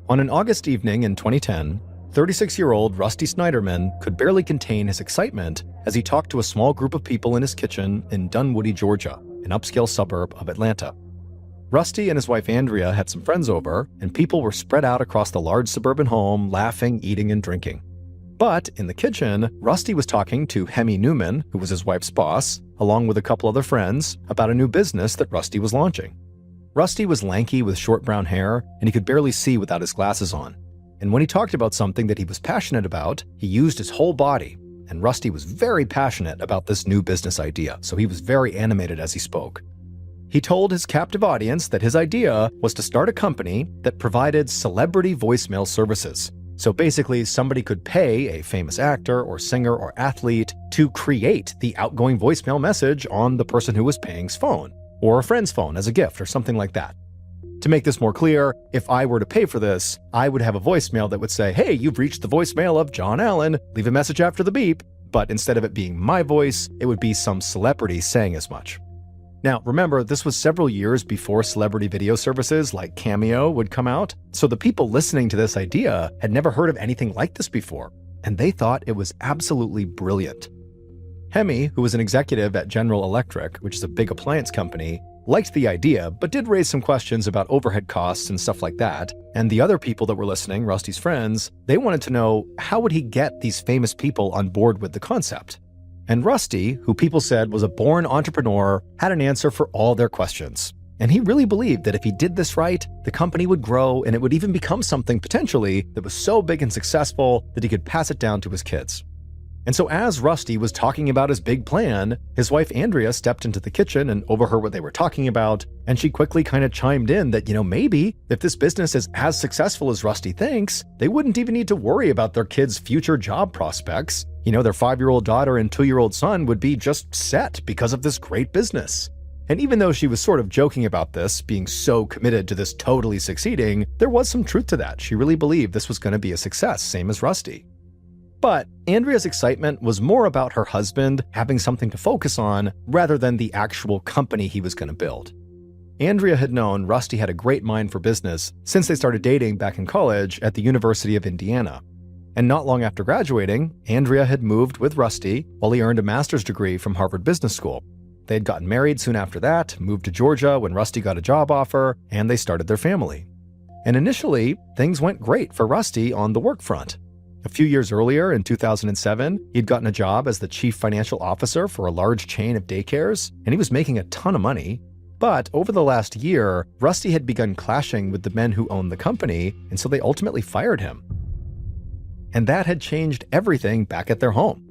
On an August evening in 2010, 36-year-old Rusty Snyderman could barely contain his excitement as he talked to a small group of people in his kitchen in Dunwoody, Georgia, an upscale suburb of Atlanta. Rusty and his wife Andrea had some friends over, and people were spread out across the large suburban home, laughing, eating, and drinking. But in the kitchen, Rusty was talking to Hemi Newman, who was his wife's boss, along with a couple other friends, about a new business that Rusty was launching. Rusty was lanky with short brown hair, and he could barely see without his glasses on. And when he talked about something that he was passionate about, he used his whole body, and Rusty was very passionate about this new business idea, so he was very animated as he spoke. He told his captive audience that his idea was to start a company that provided celebrity voicemail services. So basically, somebody could pay a famous actor or singer or athlete to create the outgoing voicemail message on the person who was paying's phone, or a friend's phone as a gift or something like that. To make this more clear, if I were to pay for this, I would have a voicemail that would say, "Hey, you've reached the voicemail of John Allen, leave a message after the beep," but instead of it being my voice, it would be some celebrity saying as much. Now, remember, this was several years before celebrity video services like Cameo would come out, so the people listening to this idea had never heard of anything like this before, and they thought it was absolutely brilliant. Hemi, who was an executive at General Electric, which is a big appliance company, liked the idea, but did raise some questions about overhead costs and stuff like that, and the other people that were listening, Rusty's friends, they wanted to know how would he get these famous people on board with the concept. And Rusty, who people said was a born entrepreneur, had an answer for all their questions. And he really believed that if he did this right, the company would grow and it would even become something potentially that was so big and successful that he could pass it down to his kids. And so as Rusty was talking about his big plan, his wife Andrea stepped into the kitchen and overheard what they were talking about, and she quickly kind of chimed in that, maybe if this business is as successful as Rusty thinks, they wouldn't even need to worry about their kids' future job prospects. Their 5-year-old daughter and 2-year-old son would be just set because of this great business. And even though she was sort of joking about this, being so committed to this totally succeeding, there was some truth to that. She really believed this was going to be a success, same as Rusty. But Andrea's excitement was more about her husband having something to focus on rather than the actual company he was going to build. Andrea had known Rusty had a great mind for business since they started dating back in college at the University of Indiana. And not long after graduating, Andrea had moved with Rusty while he earned a master's degree from Harvard Business School. They had gotten married soon after that, moved to Georgia when Rusty got a job offer, and they started their family. And initially, things went great for Rusty on the work front. A few years earlier, in 2007, he'd gotten a job as the chief financial officer for a large chain of daycares, and he was making a ton of money. But over the last year, Rusty had begun clashing with the men who owned the company, and so they ultimately fired him. And that had changed everything back at their home.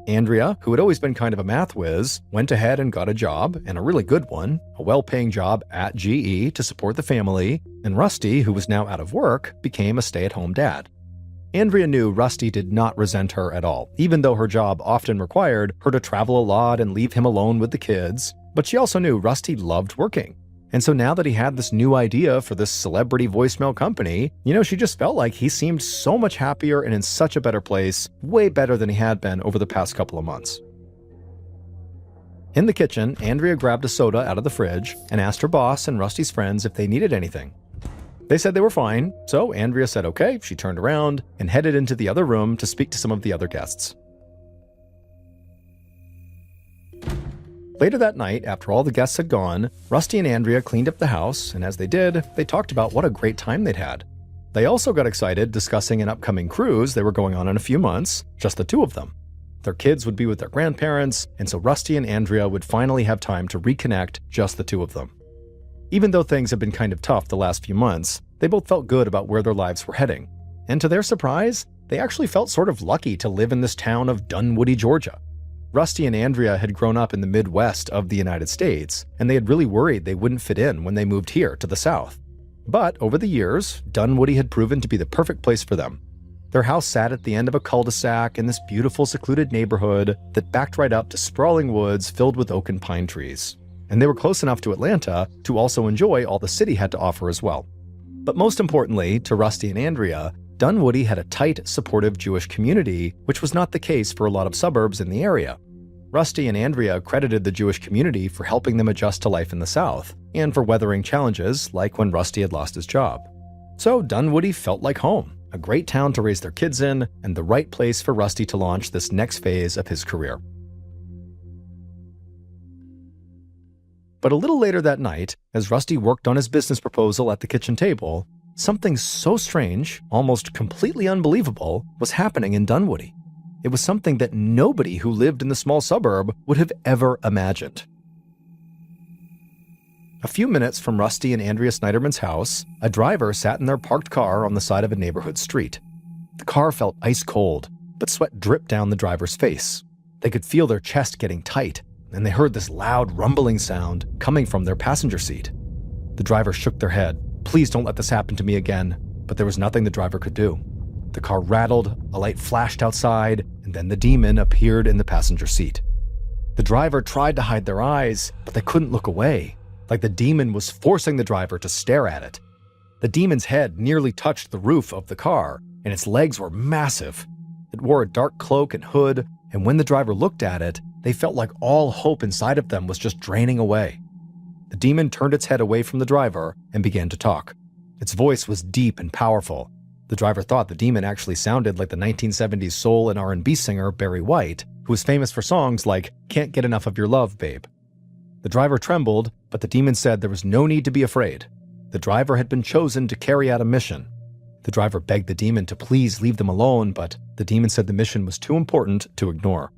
Andrea, who had always been kind of a math whiz, went ahead and got a job, and a really good one, a well-paying job at GE to support the family, and Rusty, who was now out of work, became a stay-at-home dad. Andrea knew Rusty did not resent her at all, even though her job often required her to travel a lot and leave him alone with the kids, but she also knew Rusty loved working. And so now that he had this new idea for this celebrity voicemail company, she just felt like he seemed so much happier and in such a better place, way better than he had been over the past couple of months. In the kitchen, Andrea grabbed a soda out of the fridge and asked her boss and Rusty's friends if they needed anything. They said they were fine, so Andrea said okay. She turned around and headed into the other room to speak to some of the other guests. Later that night, after all the guests had gone, Rusty and Andrea cleaned up the house, and as they did, they talked about what a great time they'd had. They also got excited discussing an upcoming cruise they were going on in a few months, just the two of them. Their kids would be with their grandparents, and so Rusty and Andrea would finally have time to reconnect, just the two of them. Even though things had been kind of tough the last few months, they both felt good about where their lives were heading. And to their surprise, they actually felt sort of lucky to live in this town of Dunwoody, Georgia. Rusty and Andrea had grown up in the Midwest of the United States, and they had really worried they wouldn't fit in when they moved here to the South. But over the years, Dunwoody had proven to be the perfect place for them. Their house sat at the end of a cul-de-sac in this beautiful secluded neighborhood that backed right up to sprawling woods filled with oak and pine trees. And they were close enough to Atlanta to also enjoy all the city had to offer as well. But most importantly, to Rusty and Andrea, Dunwoody had a tight, supportive Jewish community, which was not the case for a lot of suburbs in the area. Rusty and Andrea credited the Jewish community for helping them adjust to life in the South, and for weathering challenges like when Rusty had lost his job. So Dunwoody felt like home, a great town to raise their kids in, and the right place for Rusty to launch this next phase of his career. But a little later that night, as Rusty worked on his business proposal at the kitchen table, something so strange, almost completely unbelievable, was happening in Dunwoody. It was something that nobody who lived in the small suburb would have ever imagined. A few minutes from Rusty and Andrea Snyderman's house, a driver sat in their parked car on the side of a neighborhood street. The car felt ice cold, but sweat dripped down the driver's face. They could feel their chest getting tight, and they heard this loud rumbling sound coming from their passenger seat. The driver shook their head. "Please don't let this happen to me again," but there was nothing the driver could do. The car rattled, a light flashed outside, and then the demon appeared in the passenger seat. The driver tried to hide their eyes, but they couldn't look away, like the demon was forcing the driver to stare at it. The demon's head nearly touched the roof of the car, and its legs were massive. It wore a dark cloak and hood, and when the driver looked at it, they felt like all hope inside of them was just draining away. The demon turned its head away from the driver and began to talk. Its voice was deep and powerful. The driver thought the demon actually sounded like the 1970s soul and R&B singer Barry White, who was famous for songs like "Can't Get Enough of Your Love, Babe." The driver trembled, but the demon said there was no need to be afraid. The driver had been chosen to carry out a mission. The driver begged the demon to please leave them alone, but the demon said the mission was too important to ignore.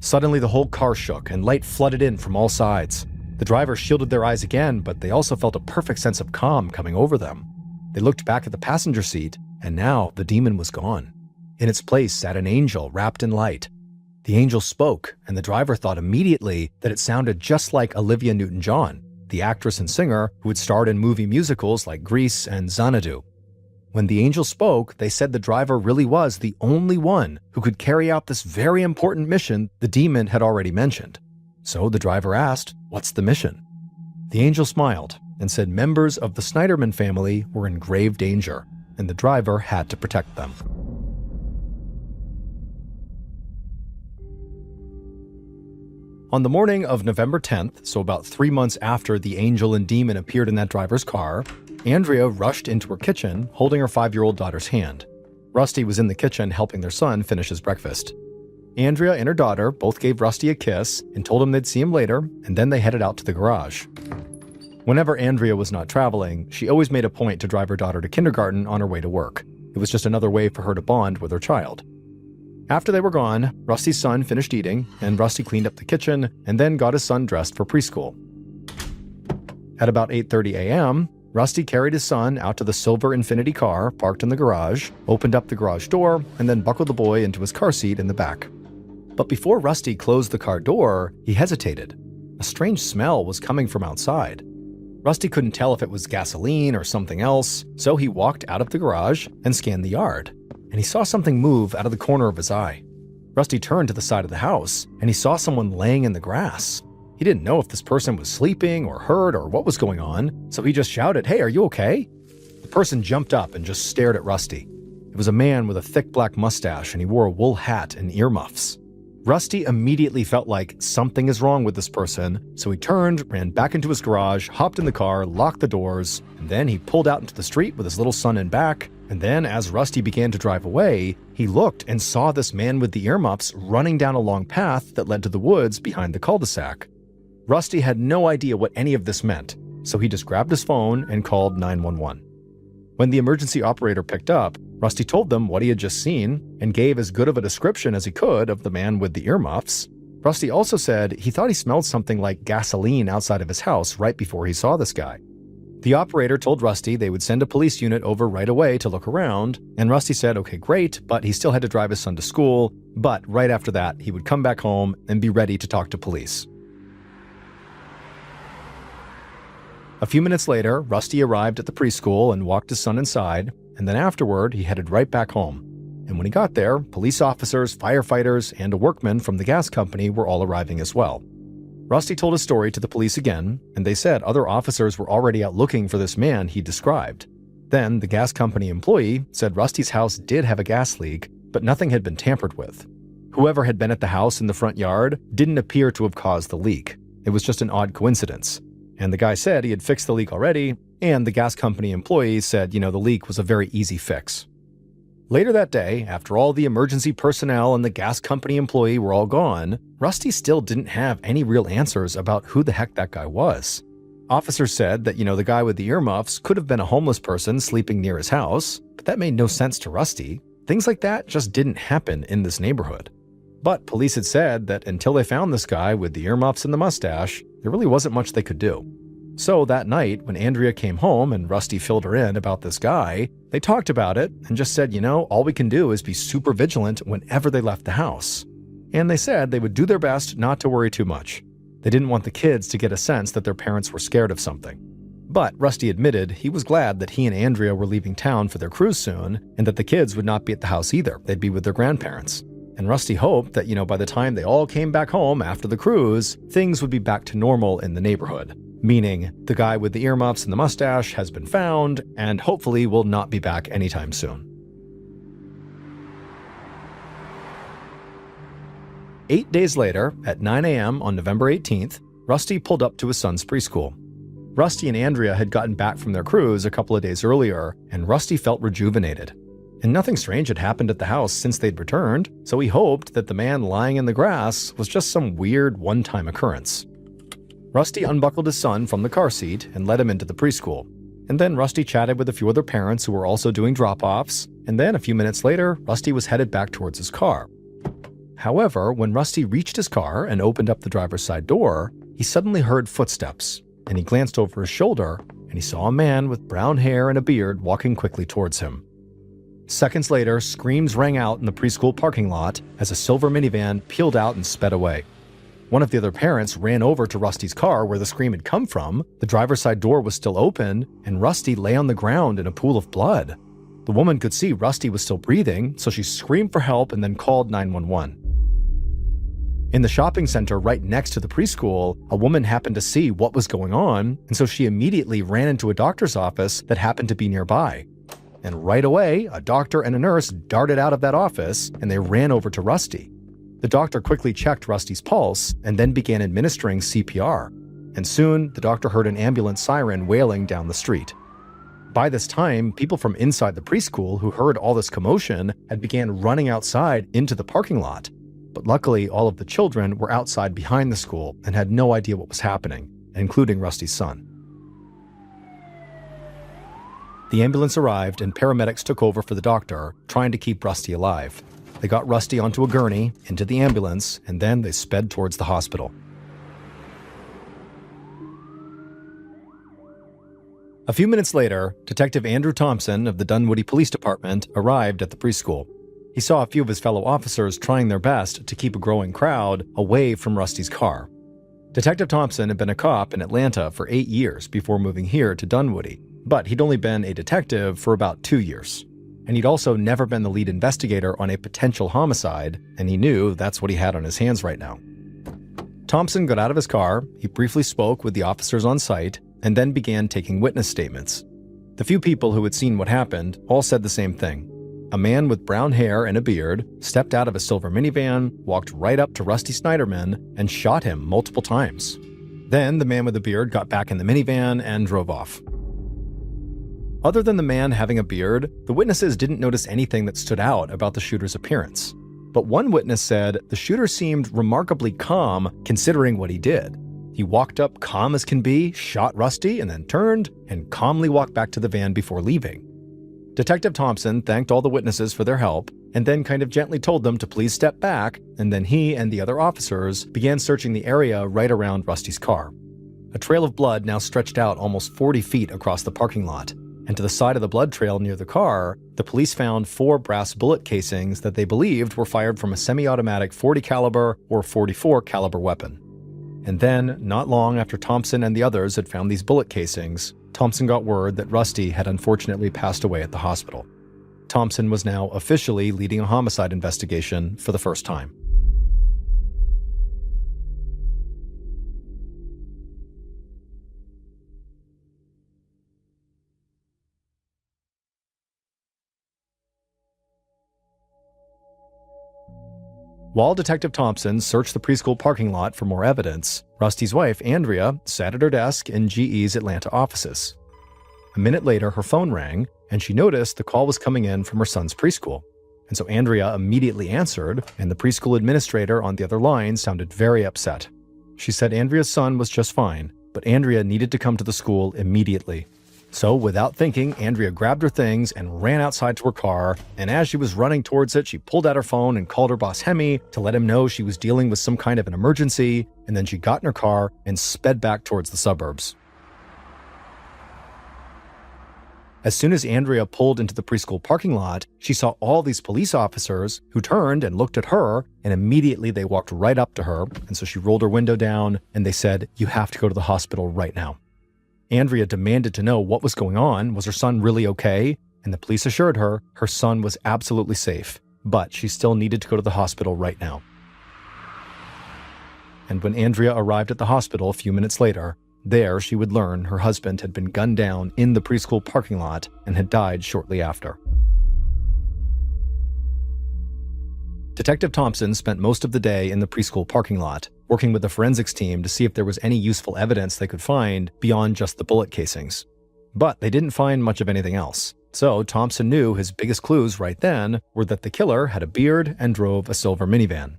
Suddenly, the whole car shook and light flooded in from all sides. The driver shielded their eyes again, but they also felt a perfect sense of calm coming over them. They looked back at the passenger seat, and now the demon was gone. In its place sat an angel wrapped in light. The angel spoke, and the driver thought immediately that it sounded just like Olivia Newton-John, the actress and singer who had starred in movie musicals like Grease and Xanadu. When the angel spoke, they said the driver really was the only one who could carry out this very important mission the demon had already mentioned. So the driver asked, "What's the mission?" The angel smiled and said members of the Snyderman family were in grave danger, and the driver had to protect them. On the morning of November 10th, so about 3 months after the angel and demon appeared in that driver's car, Andrea rushed into her kitchen, holding her 5-year-old daughter's hand. Rusty was in the kitchen helping their son finish his breakfast. Andrea and her daughter both gave Rusty a kiss and told him they'd see him later, and then they headed out to the garage. Whenever Andrea was not traveling, she always made a point to drive her daughter to kindergarten on her way to work. It was just another way for her to bond with her child. After they were gone, Rusty's son finished eating, and Rusty cleaned up the kitchen and then got his son dressed for preschool. At about 8:30 a.m., Rusty carried his son out to the silver Infiniti car parked in the garage, opened up the garage door, and then buckled the boy into his car seat in the back. But before Rusty closed the car door, he hesitated. A strange smell was coming from outside. Rusty couldn't tell if it was gasoline or something else, so he walked out of the garage and scanned the yard, and he saw something move out of the corner of his eye. Rusty turned to the side of the house, and he saw someone laying in the grass. He didn't know if this person was sleeping or hurt or what was going on, so he just shouted, "Hey, are you okay?" The person jumped up and just stared at Rusty. It was a man with a thick black mustache, and he wore a wool hat and earmuffs. Rusty immediately felt like something is wrong with this person, so he turned, ran back into his garage, hopped in the car, locked the doors, and then he pulled out into the street with his little son in back. And then, as Rusty began to drive away, he looked and saw this man with the earmuffs running down a long path that led to the woods behind the cul-de-sac. Rusty had no idea what any of this meant, so he just grabbed his phone and called 911. When the emergency operator picked up, Rusty told them what he had just seen and gave as good of a description as he could of the man with the earmuffs. Rusty also said he thought he smelled something like gasoline outside of his house right before he saw this guy. The operator told Rusty they would send a police unit over right away to look around, and Rusty said, okay, great, but he still had to drive his son to school, but right after that, he would come back home and be ready to talk to police. A few minutes later, Rusty arrived at the preschool and walked his son inside, and then afterward, he headed right back home. And when he got there, police officers, firefighters, and a workman from the gas company were all arriving as well. Rusty told his story to the police again, and they said other officers were already out looking for this man he described. Then, the gas company employee said Rusty's house did have a gas leak, but nothing had been tampered with. Whoever had been at the house in the front yard didn't appear to have caused the leak. It was just an odd coincidence. And the guy said he had fixed the leak already, and the gas company employees said, the leak was a very easy fix. Later that day, after all the emergency personnel and the gas company employee were all gone, Rusty still didn't have any real answers about who the heck that guy was. Officers said that, the guy with the earmuffs could have been a homeless person sleeping near his house, but that made no sense to Rusty. Things like that just didn't happen in this neighborhood. But police had said that until they found this guy with the earmuffs and the mustache, there really wasn't much they could do. So that night, when Andrea came home and Rusty filled her in about this guy, they talked about it and just said, all we can do is be super vigilant whenever they left the house. And they said they would do their best not to worry too much. They didn't want the kids to get a sense that their parents were scared of something. But Rusty admitted he was glad that he and Andrea were leaving town for their cruise soon, and that the kids would not be at the house either. They'd be with their grandparents. And Rusty hoped that, by the time they all came back home after the cruise, things would be back to normal in the neighborhood. Meaning, the guy with the earmuffs and the mustache has been found, and hopefully will not be back anytime soon. 8 days later, at 9 a.m. on November 18th, Rusty pulled up to his son's preschool. Rusty and Andrea had gotten back from their cruise a couple of days earlier, and Rusty felt rejuvenated. And nothing strange had happened at the house since they'd returned, so he hoped that the man lying in the grass was just some weird one-time occurrence. Rusty unbuckled his son from the car seat and led him into the preschool. And then Rusty chatted with a few other parents who were also doing drop-offs, and then a few minutes later, Rusty was headed back towards his car. However, when Rusty reached his car and opened up the driver's side door, he suddenly heard footsteps, and he glanced over his shoulder, and he saw a man with brown hair and a beard walking quickly towards him. Seconds later, screams rang out in the preschool parking lot as a silver minivan peeled out and sped away. One of the other parents ran over to Rusty's car where the scream had come from. The driver's side door was still open, and Rusty lay on the ground in a pool of blood. The woman could see Rusty was still breathing, so she screamed for help and then called 911. In the shopping center right next to the preschool, a woman happened to see what was going on, and so she immediately ran into a doctor's office that happened to be nearby. And right away, a doctor and a nurse darted out of that office, and they ran over to Rusty. The doctor quickly checked Rusty's pulse and then began administering CPR. And soon, the doctor heard an ambulance siren wailing down the street. By this time, people from inside the preschool who heard all this commotion had began running outside into the parking lot. But luckily, all of the children were outside behind the school and had no idea what was happening, including Rusty's son. The ambulance arrived and paramedics took over for the doctor, trying to keep Rusty alive. They got Rusty onto a gurney, into the ambulance, and then they sped towards the hospital. A few minutes later, Detective Andrew Thompson of the Dunwoody Police Department arrived at the preschool. He saw a few of his fellow officers trying their best to keep a growing crowd away from Rusty's car. Detective Thompson had been a cop in Atlanta for 8 years before moving here to Dunwoody, but he'd only been a detective for about 2 years. And he'd also never been the lead investigator on a potential homicide, and he knew that's what he had on his hands right now. Thompson got out of his car, he briefly spoke with the officers on site, and then began taking witness statements. The few people who had seen what happened all said the same thing. A man with brown hair and a beard stepped out of a silver minivan, walked right up to Rusty Snyderman, and shot him multiple times. Then the man with the beard got back in the minivan and drove off. Other than the man having a beard, the witnesses didn't notice anything that stood out about the shooter's appearance. But one witness said the shooter seemed remarkably calm considering what he did. He walked up calm as can be, shot Rusty, and then turned and calmly walked back to the van before leaving. Detective Thompson thanked all the witnesses for their help and then kind of gently told them to please step back, and then he and the other officers began searching the area right around Rusty's car. A trail of blood now stretched out almost 40 feet across the parking lot. And to the side of the blood trail near the car, the police found 4 brass bullet casings that they believed were fired from a semi-automatic .40 caliber or .44 caliber weapon. And then, not long after Thompson and the others had found these bullet casings, Thompson got word that Rusty had unfortunately passed away at the hospital. Thompson was now officially leading a homicide investigation for the first time. While Detective Thompson searched the preschool parking lot for more evidence, Rusty's wife, Andrea, sat at her desk in GE's Atlanta offices. A minute later, her phone rang, and she noticed the call was coming in from her son's preschool. And so Andrea immediately answered, and the preschool administrator on the other line sounded very upset. She said Andrea's son was just fine, but Andrea needed to come to the school immediately. So without thinking, Andrea grabbed her things and ran outside to her car, and as she was running towards it, she pulled out her phone and called her boss Hemi to let him know she was dealing with some kind of an emergency, and then she got in her car and sped back towards the suburbs. As soon as Andrea pulled into the preschool parking lot, she saw all these police officers who turned and looked at her, and immediately they walked right up to her, and so she rolled her window down, and they said, "You have to go to the hospital right now." Andrea demanded to know what was going on. Was her son really okay? And the police assured her her son was absolutely safe, but she still needed to go to the hospital right now. And when Andrea arrived at the hospital a few minutes later, there she would learn her husband had been gunned down in the preschool parking lot and had died shortly after. Detective Thompson spent most of the day in the preschool parking lot, working with the forensics team to see if there was any useful evidence they could find beyond just the bullet casings. But they didn't find much of anything else. So Thompson knew his biggest clues right then were that the killer had a beard and drove a silver minivan.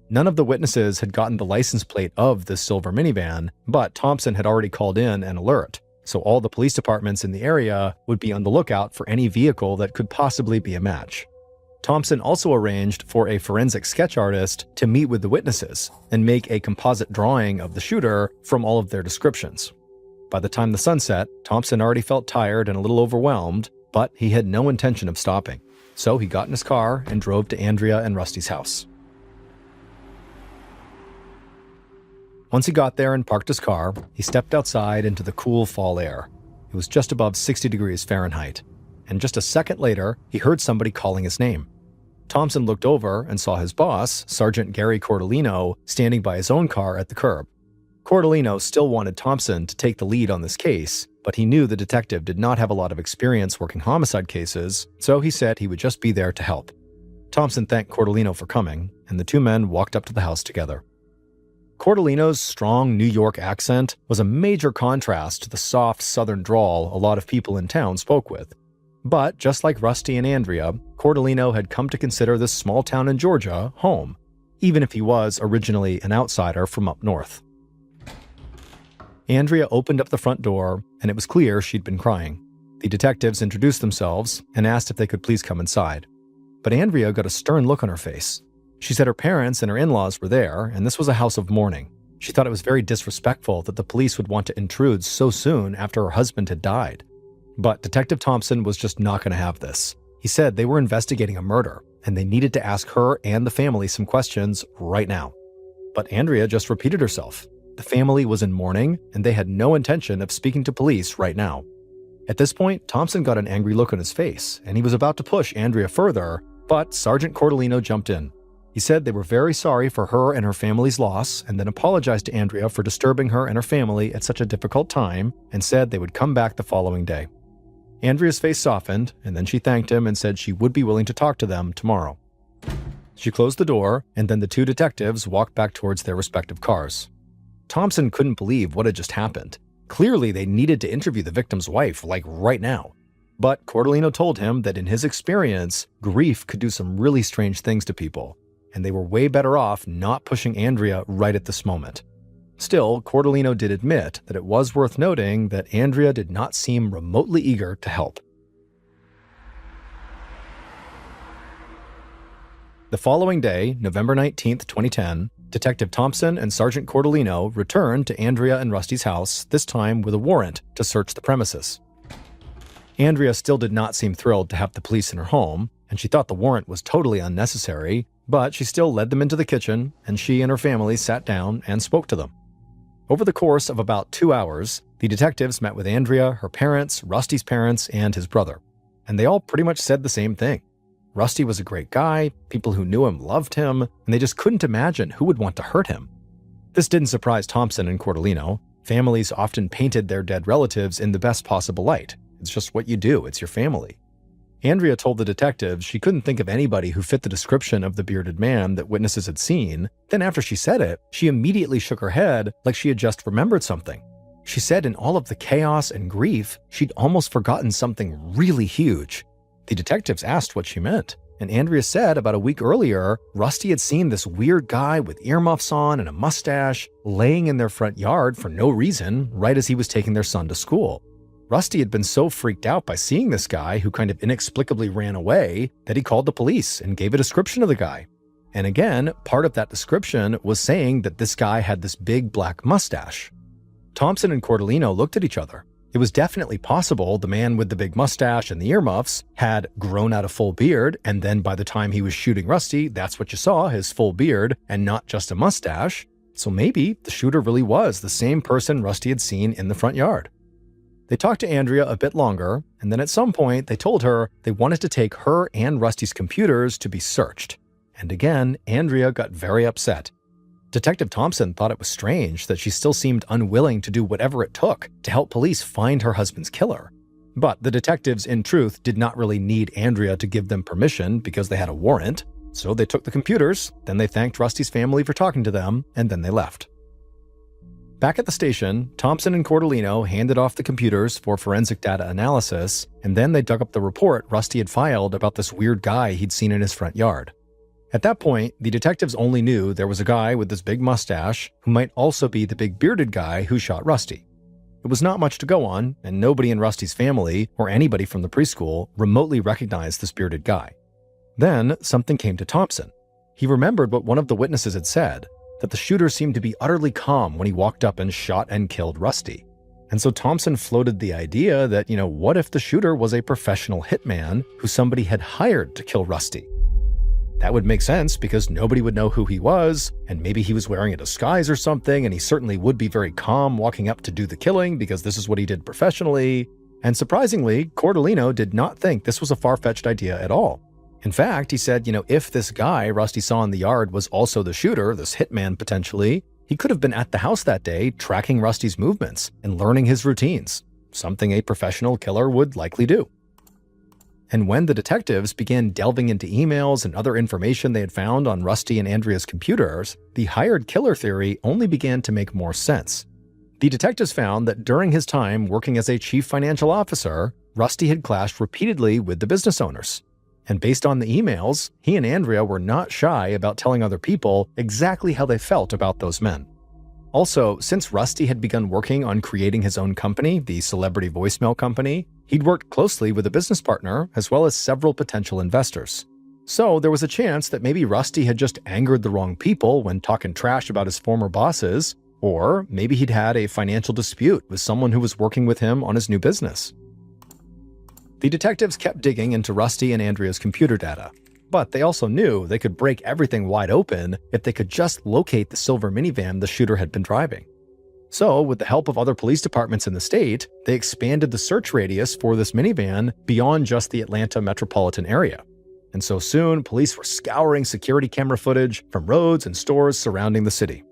None of the witnesses had gotten the license plate of this silver minivan, but Thompson had already called in an alert, so all the police departments in the area would be on the lookout for any vehicle that could possibly be a match. Thompson also arranged for a forensic sketch artist to meet with the witnesses and make a composite drawing of the shooter from all of their descriptions. By the time the sun set, Thompson already felt tired and a little overwhelmed, but he had no intention of stopping. So he got in his car and drove to Andrea and Rusty's house. Once he got there and parked his car, he stepped outside into the cool fall air. It was just above 60 degrees Fahrenheit. And just a second later, he heard somebody calling his name. Thompson looked over and saw his boss, Sergeant Gary Cordellino, standing by his own car at the curb. Cordellino still wanted Thompson to take the lead on this case, but he knew the detective did not have a lot of experience working homicide cases, so he said he would just be there to help. Thompson thanked Cordellino for coming, and the two men walked up to the house together. Cordellino's strong New York accent was a major contrast to the soft southern drawl a lot of people in town spoke with. But just like Rusty and Andrea, Cordellino had come to consider this small town in Georgia home, even if he was originally an outsider from up north. Andrea opened up the front door, and it was clear she'd been crying. The detectives introduced themselves and asked if they could please come inside. But Andrea got a stern look on her face. She said her parents and her in-laws were there, and this was a house of mourning. She thought it was very disrespectful that the police would want to intrude so soon after her husband had died. But Detective Thompson was just not going to have this. He said they were investigating a murder, and they needed to ask her and the family some questions right now. But Andrea just repeated herself. The family was in mourning, and they had no intention of speaking to police right now. At this point, Thompson got an angry look on his face, and he was about to push Andrea further, but Sergeant Cordellino jumped in. He said they were very sorry for her and her family's loss, and then apologized to Andrea for disturbing her and her family at such a difficult time, and said they would come back the following day. Andrea's face softened, and then she thanked him and said she would be willing to talk to them tomorrow. She closed the door, and then the two detectives walked back towards their respective cars. Thompson couldn't believe what had just happened. Clearly, they needed to interview the victim's wife, like right now. But Cordellino told him that in his experience, grief could do some really strange things to people, and they were way better off not pushing Andrea right at this moment. Still, Cordellino did admit that it was worth noting that Andrea did not seem remotely eager to help. The following day, November 19th, 2010, Detective Thompson and Sergeant Cordellino returned to Andrea and Rusty's house, this time with a warrant to search the premises. Andrea still did not seem thrilled to have the police in her home, and she thought the warrant was totally unnecessary, but she still led them into the kitchen, and she and her family sat down and spoke to them. Over the course of about 2 hours, the detectives met with Andrea, her parents, Rusty's parents, and his brother. And they all pretty much said the same thing. Rusty was a great guy, people who knew him loved him, and they just couldn't imagine who would want to hurt him. This didn't surprise Thompson and Cordellino. Families often painted their dead relatives in the best possible light. It's just what you do, it's your family. Andrea told the detectives she couldn't think of anybody who fit the description of the bearded man that witnesses had seen. Then after she said it, she immediately shook her head like she had just remembered something. She said in all of the chaos and grief, she'd almost forgotten something really huge. The detectives asked what she meant, and Andrea said about a week earlier, Rusty had seen this weird guy with earmuffs on and a mustache laying in their front yard for no reason right as he was taking their son to school. Rusty had been so freaked out by seeing this guy who kind of inexplicably ran away that he called the police and gave a description of the guy. And again, part of that description was saying that this guy had this big black mustache. Thompson and Cordellino looked at each other. It was definitely possible the man with the big mustache and the earmuffs had grown out a full beard, and then by the time he was shooting Rusty, that's what you saw, his full beard, and not just a mustache. So maybe the shooter really was the same person Rusty had seen in the front yard. They talked to Andrea a bit longer, and then at some point they told her they wanted to take her and Rusty's computers to be searched. And again, Andrea got very upset. Detective Thompson thought it was strange that she still seemed unwilling to do whatever it took to help police find her husband's killer. But the detectives, in truth, did not really need Andrea to give them permission because they had a warrant. So they took the computers, then they thanked Rusty's family for talking to them, and then they left. Back at the station, Thompson and Cordellino handed off the computers for forensic data analysis, and then they dug up the report Rusty had filed about this weird guy he'd seen in his front yard. At that point, the detectives only knew there was a guy with this big mustache who might also be the big bearded guy who shot Rusty. It was not much to go on, and nobody in Rusty's family or anybody from the preschool remotely recognized this bearded guy. Then, something came to Thompson. He remembered what one of the witnesses had said, that the shooter seemed to be utterly calm when he walked up and shot and killed Rusty. And so Thompson floated the idea that, what if the shooter was a professional hitman who somebody had hired to kill Rusty? That would make sense because nobody would know who he was, and maybe he was wearing a disguise or something, and he certainly would be very calm walking up to do the killing because this is what he did professionally. And surprisingly, Cordellino did not think this was a far-fetched idea at all. In fact, he said, if this guy Rusty saw in the yard was also the shooter, this hitman potentially, he could have been at the house that day tracking Rusty's movements and learning his routines, something a professional killer would likely do. And when the detectives began delving into emails and other information they had found on Rusty and Andrea's computers, the hired killer theory only began to make more sense. The detectives found that during his time working as a chief financial officer, Rusty had clashed repeatedly with the business owners. And based on the emails, he and Andrea were not shy about telling other people exactly how they felt about those men. Also, since Rusty had begun working on creating his own company, the Celebrity Voicemail Company, he'd worked closely with a business partner as well as several potential investors. So there was a chance that maybe Rusty had just angered the wrong people when talking trash about his former bosses, or maybe he'd had a financial dispute with someone who was working with him on his new business. The detectives kept digging into Rusty and Andrea's computer data, but they also knew they could break everything wide open if they could just locate the silver minivan the shooter had been driving. So, with the help of other police departments in the state, they expanded the search radius for this minivan beyond just the Atlanta metropolitan area. And so soon, police were scouring security camera footage from roads and stores surrounding the city.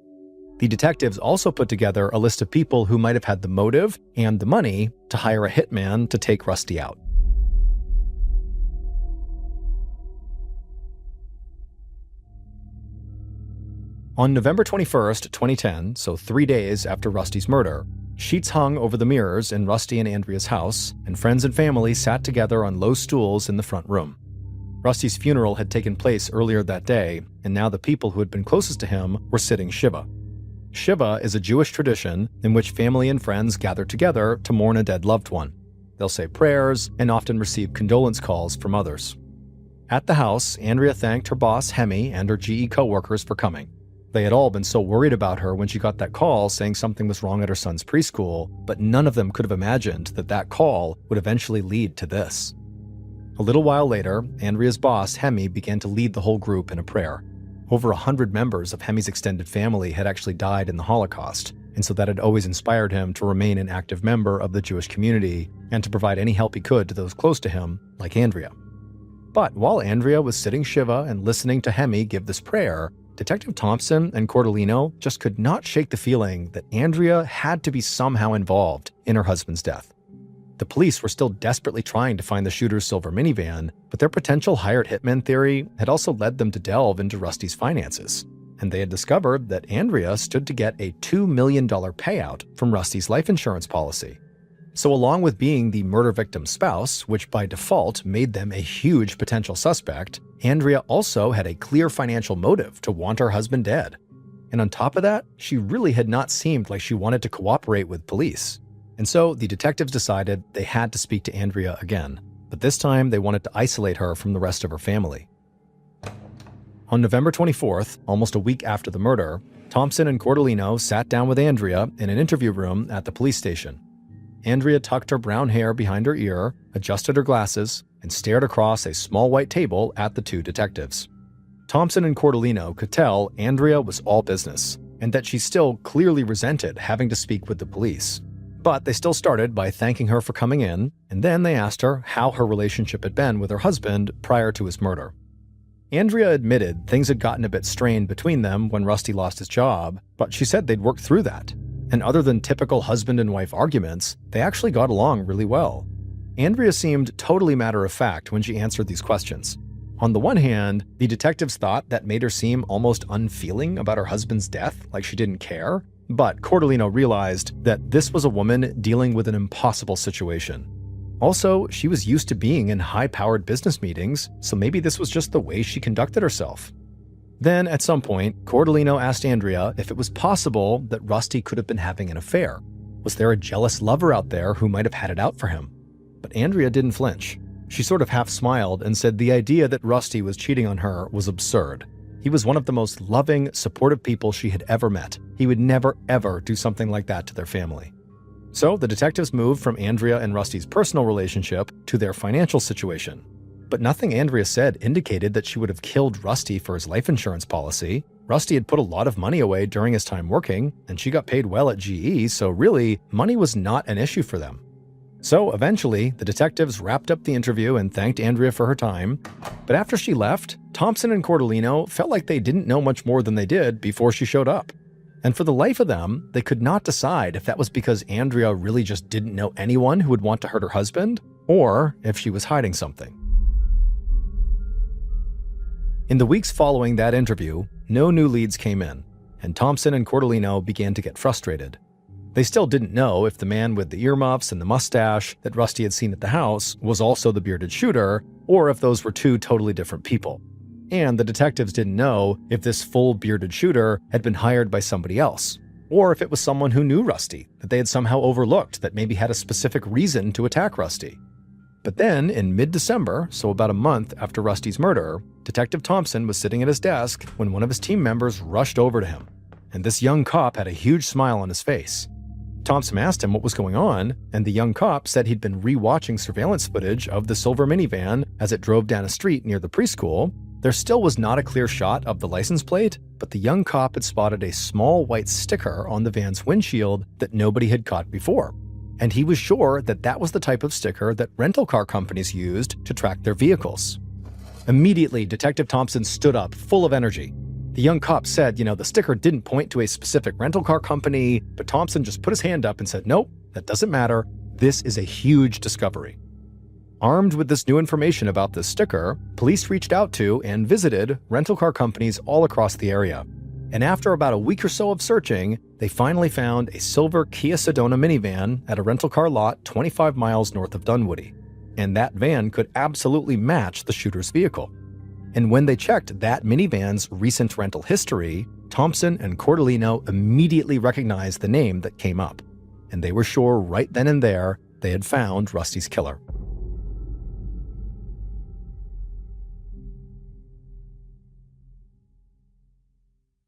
The detectives also put together a list of people who might have had the motive and the money to hire a hitman to take Rusty out. On November 21st, 2010, so 3 days after Rusty's murder, sheets hung over the mirrors in Rusty and Andrea's house, and friends and family sat together on low stools in the front room. Rusty's funeral had taken place earlier that day, and now the people who had been closest to him were sitting Shiva. Shiva is a Jewish tradition in which family and friends gather together to mourn a dead loved one. They'll say prayers and often receive condolence calls from others. At the house, Andrea thanked her boss, Hemi, and her GE coworkers for coming. They had all been so worried about her when she got that call saying something was wrong at her son's preschool, but none of them could have imagined that that call would eventually lead to this. A little while later, Andrea's boss, Hemi, began to lead the whole group in a prayer. Over 100 members of Hemi's extended family had actually died in the Holocaust, and so that had always inspired him to remain an active member of the Jewish community and to provide any help he could to those close to him, like Andrea. But while Andrea was sitting Shiva and listening to Hemi give this prayer, Detective Thompson and Cordellino just could not shake the feeling that Andrea had to be somehow involved in her husband's death. The police were still desperately trying to find the shooter's silver minivan, but their potential hired hitman theory had also led them to delve into Rusty's finances. and they had discovered that Andrea stood to get a $2 million payout from Rusty's life insurance policy. So along with being the murder victim's spouse, which by default made them a huge potential suspect, Andrea also had a clear financial motive to want her husband dead. And on top of that, she really had not seemed like she wanted to cooperate with police. And so the detectives decided they had to speak to Andrea again, but this time they wanted to isolate her from the rest of her family. On November 24th, almost a week after the murder, Thompson and Cordellino sat down with Andrea in an interview room at the police station. Andrea tucked her brown hair behind her ear, adjusted her glasses, and stared across a small white table at the two detectives. Thompson and Cordellino could tell Andrea was all business, and that she still clearly resented having to speak with the police. But they still started by thanking her for coming in, and then they asked her how her relationship had been with her husband prior to his murder. Andrea admitted things had gotten a bit strained between them when Rusty lost his job, but she said they'd worked through that. And other than typical husband and wife arguments, they actually got along really well. Andrea seemed totally matter-of-fact when she answered these questions. On the one hand, the detectives thought that made her seem almost unfeeling about her husband's death, like she didn't care. But Cordellino realized that this was a woman dealing with an impossible situation. Also, she was used to being in high-powered business meetings, so maybe this was just the way she conducted herself. Then, at some point, Cordellino asked Andrea if it was possible that Rusty could have been having an affair. Was there a jealous lover out there who might have had it out for him? But Andrea didn't flinch. She sort of half smiled and said the idea that Rusty was cheating on her was absurd. He was one of the most loving, supportive people she had ever met. He would never, ever do something like that to their family. So the detectives moved from Andrea and Rusty's personal relationship to their financial situation. But nothing Andrea said indicated that she would have killed Rusty for his life insurance policy. Rusty had put a lot of money away during his time working, and she got paid well at GE, so really, money was not an issue for them. So eventually, the detectives wrapped up the interview and thanked Andrea for her time. But after she left, Thompson and Cordellino felt like they didn't know much more than they did before she showed up. And for the life of them, they could not decide if that was because Andrea really just didn't know anyone who would want to hurt her husband, or if she was hiding something. In the weeks following that interview, no new leads came in, and Thompson and Cordellino began to get frustrated. They still didn't know if the man with the earmuffs and the mustache that Rusty had seen at the house was also the bearded shooter, or if those were two totally different people. And the detectives didn't know if this full bearded shooter had been hired by somebody else, or if it was someone who knew Rusty, that they had somehow overlooked that maybe had a specific reason to attack Rusty. But then, in mid-December, so about a month after Rusty's murder, Detective Thompson was sitting at his desk when one of his team members rushed over to him. And this young cop had a huge smile on his face. Thompson asked him what was going on, and the young cop said he'd been re-watching surveillance footage of the silver minivan as it drove down a street near the preschool. There still was not a clear shot of the license plate, but the young cop had spotted a small white sticker on the van's windshield that nobody had caught before. And he was sure that that was the type of sticker that rental car companies used to track their vehicles. Immediately, Detective Thompson stood up, full of energy. The young cop said, the sticker didn't point to a specific rental car company, but Thompson just put his hand up and said, nope, that doesn't matter. This is a huge discovery. Armed with this new information about this sticker, police reached out to and visited rental car companies all across the area. And after about a week or so of searching, they finally found a silver Kia Sedona minivan at a rental car lot 25 miles north of Dunwoody. And that van could absolutely match the shooter's vehicle. And when they checked that minivan's recent rental history, Thompson and Cordellino immediately recognized the name that came up. And they were sure right then and there they had found Rusty's killer.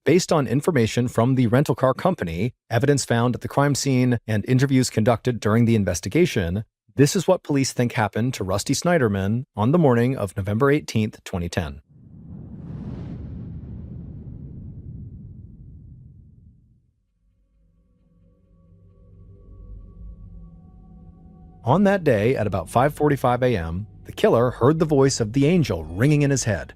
Based on information from the rental car company, evidence found at the crime scene, and interviews conducted during the investigation, this is what police think happened to Rusty Snyderman on the morning of November 18, 2010. On that day at about 5:45 a.m., the killer heard the voice of the angel ringing in his head.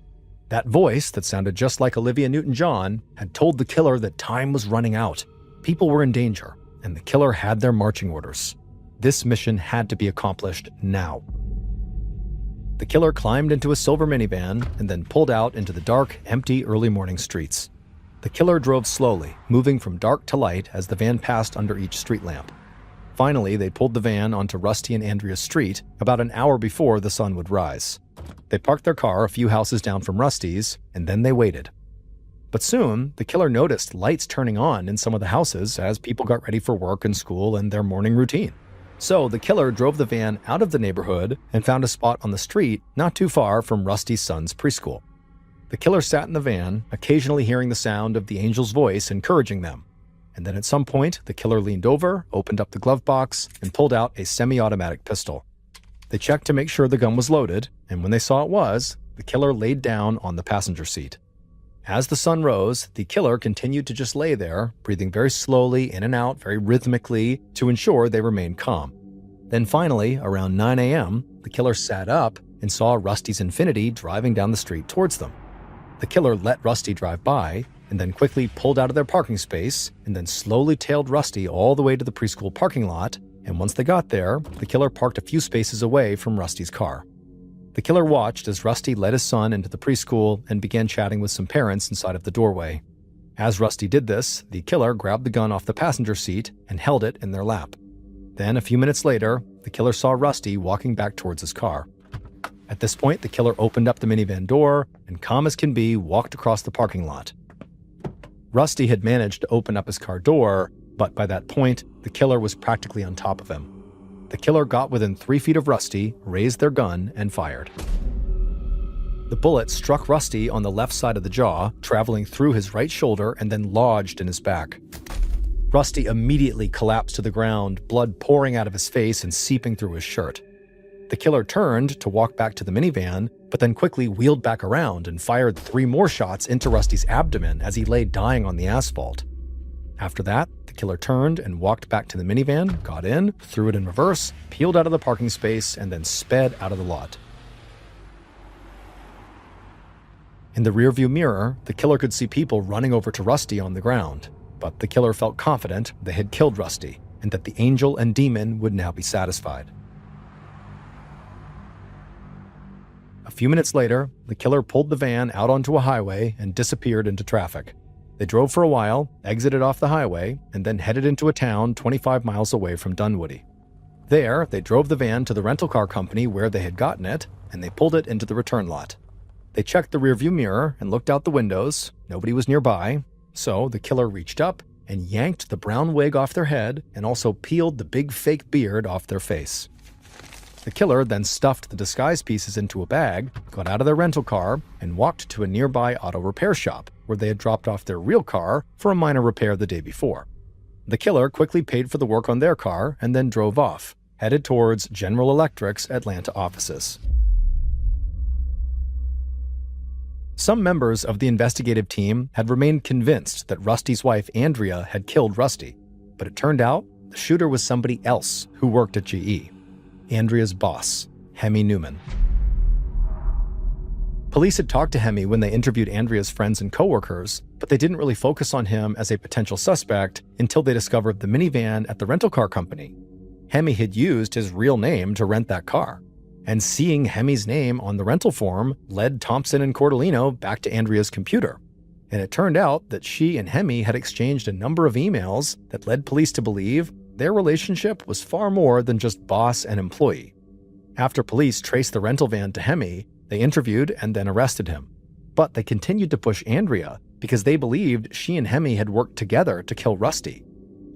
That voice, that sounded just like Olivia Newton-John, had told the killer that time was running out. People were in danger, and the killer had their marching orders. This mission had to be accomplished now. The killer climbed into a silver minivan and then pulled out into the dark, empty early morning streets. The killer drove slowly, moving from dark to light as the van passed under each street lamp. Finally, they pulled the van onto Rusty and Andrea's street about an hour before the sun would rise. They parked their car a few houses down from Rusty's, and then they waited. But soon, the killer noticed lights turning on in some of the houses as people got ready for work and school and their morning routine. So the killer drove the van out of the neighborhood and found a spot on the street not too far from Rusty's son's preschool. The killer sat in the van, occasionally hearing the sound of the angel's voice encouraging them. And then at some point, the killer leaned over, opened up the glove box, and pulled out a semi-automatic pistol. They checked to make sure the gun was loaded, and when they saw it was, the killer laid down on the passenger seat. As the sun rose, the killer continued to just lay there, breathing very slowly in and out, very rhythmically, to ensure they remained calm. Then finally, around 9 a.m., the killer sat up and saw Rusty's Infiniti driving down the street towards them. The killer let Rusty drive by, and then quickly pulled out of their parking space, and then slowly tailed Rusty all the way to the preschool parking lot, and once they got there, the killer parked a few spaces away from Rusty's car. The killer watched as Rusty led his son into the preschool and began chatting with some parents inside of the doorway. As Rusty did this, the killer grabbed the gun off the passenger seat and held it in their lap. Then, a few minutes later, the killer saw Rusty walking back towards his car. At this point, the killer opened up the minivan door and, calm as can be, walked across the parking lot. Rusty had managed to open up his car door, but by that point, the killer was practically on top of him. The killer got within 3 feet of Rusty, raised their gun, and fired. The bullet struck Rusty on the left side of the jaw, traveling through his right shoulder and then lodged in his back. Rusty immediately collapsed to the ground, blood pouring out of his face and seeping through his shirt. The killer turned to walk back to the minivan, but then quickly wheeled back around and fired 3 more shots into Rusty's abdomen as he lay dying on the asphalt. After that, the killer turned and walked back to the minivan, got in, threw it in reverse, peeled out of the parking space, and then sped out of the lot. In the rearview mirror, the killer could see people running over to Rusty on the ground, but the killer felt confident they had killed Rusty and that the angel and demon would now be satisfied. A few minutes later, the killer pulled the van out onto a highway and disappeared into traffic. They drove for a while, exited off the highway, and then headed into a town 25 miles away from Dunwoody. There, they drove the van to the rental car company where they had gotten it, and they pulled it into the return lot. They checked the rearview mirror and looked out the windows. Nobody was nearby, so the killer reached up and yanked the brown wig off their head and also peeled the big fake beard off their face. The killer then stuffed the disguise pieces into a bag, got out of their rental car, and walked to a nearby auto repair shop where they had dropped off their real car for a minor repair the day before. The killer quickly paid for the work on their car and then drove off, headed towards General Electric's Atlanta offices. Some members of the investigative team had remained convinced that Rusty's wife Andrea had killed Rusty, but it turned out the shooter was somebody else who worked at GE. Andrea's boss, Hemi Newman. Police had talked to Hemi when they interviewed Andrea's friends and coworkers, but they didn't really focus on him as a potential suspect until they discovered the minivan at the rental car company. Hemi had used his real name to rent that car, and seeing Hemi's name on the rental form led Thompson and Cordellino back to Andrea's computer. And it turned out that she and Hemi had exchanged a number of emails that led police to believe their relationship was far more than just boss and employee. After police traced the rental van to Hemi, they interviewed and then arrested him. But they continued to push Andrea because they believed she and Hemi had worked together to kill Rusty,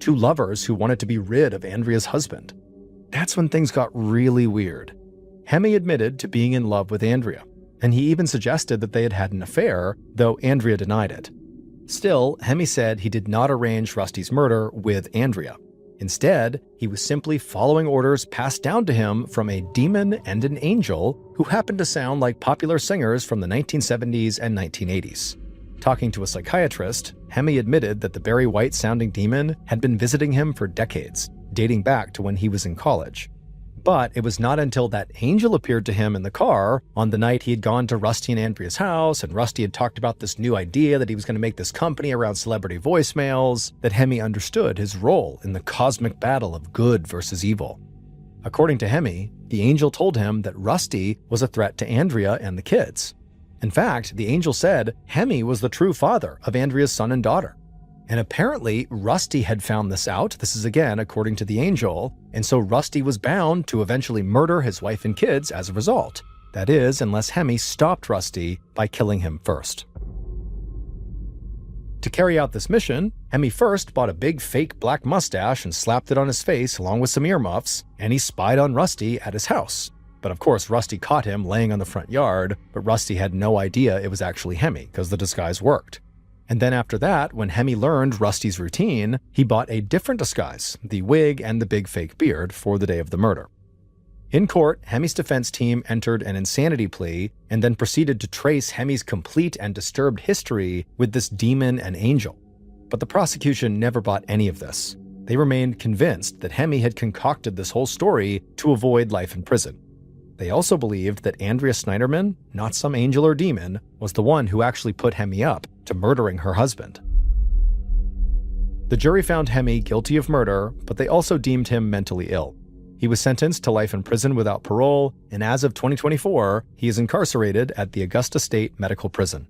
2 lovers who wanted to be rid of Andrea's husband. That's when things got really weird. Hemi admitted to being in love with Andrea, and he even suggested that they had had an affair, though Andrea denied it. Still, Hemi said he did not arrange Rusty's murder with Andrea. Instead, he was simply following orders passed down to him from a demon and an angel who happened to sound like popular singers from the 1970s and 1980s. Talking to a psychiatrist, Hemi admitted that the Barry White-sounding demon had been visiting him for decades, dating back to when he was in college. But it was not until that angel appeared to him in the car on the night he had gone to Rusty and Andrea's house, and Rusty had talked about this new idea that he was going to make this company around celebrity voicemails, that Hemi understood his role in the cosmic battle of good versus evil. According to Hemi, the angel told him that Rusty was a threat to Andrea and the kids. In fact, the angel said Hemi was the true father of Andrea's son and daughter. And apparently, Rusty had found this out. This is again according to the angel. And so Rusty was bound to eventually murder his wife and kids as a result. That is, unless Hemi stopped Rusty by killing him first. To carry out this mission, Hemi first bought a big fake black mustache and slapped it on his face along with some earmuffs, and he spied on Rusty at his house. But of course, Rusty caught him laying on the front yard, but Rusty had no idea it was actually Hemi because the disguise worked. And then after that, when Hemi learned Rusty's routine, he bought a different disguise, the wig and the big fake beard, for the day of the murder. In court, Hemi's defense team entered an insanity plea and then proceeded to trace Hemi's complete and disturbed history with this demon and angel. But the prosecution never bought any of this. They remained convinced that Hemi had concocted this whole story to avoid life in prison. They also believed that Andrea Snyderman, not some angel or demon, was the one who actually put Hemi up to murdering her husband. The jury found Hemi guilty of murder, but they also deemed him mentally ill. He was sentenced to life in prison without parole, and as of 2024, he is incarcerated at the Augusta State Medical Prison.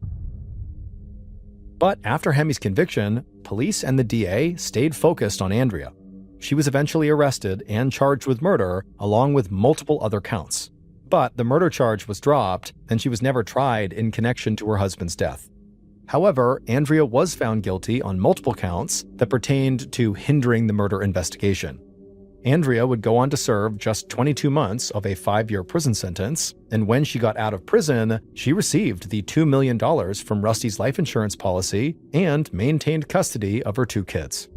But after Hemi's conviction, police and the DA stayed focused on Andrea. She was eventually arrested and charged with murder, along with multiple other counts. But the murder charge was dropped, and she was never tried in connection to her husband's death. However, Andrea was found guilty on multiple counts that pertained to hindering the murder investigation. Andrea would go on to serve just 22 months of a 5-year prison sentence, and when she got out of prison, she received the $2 million from Rusty's life insurance policy and maintained custody of her 2 kids.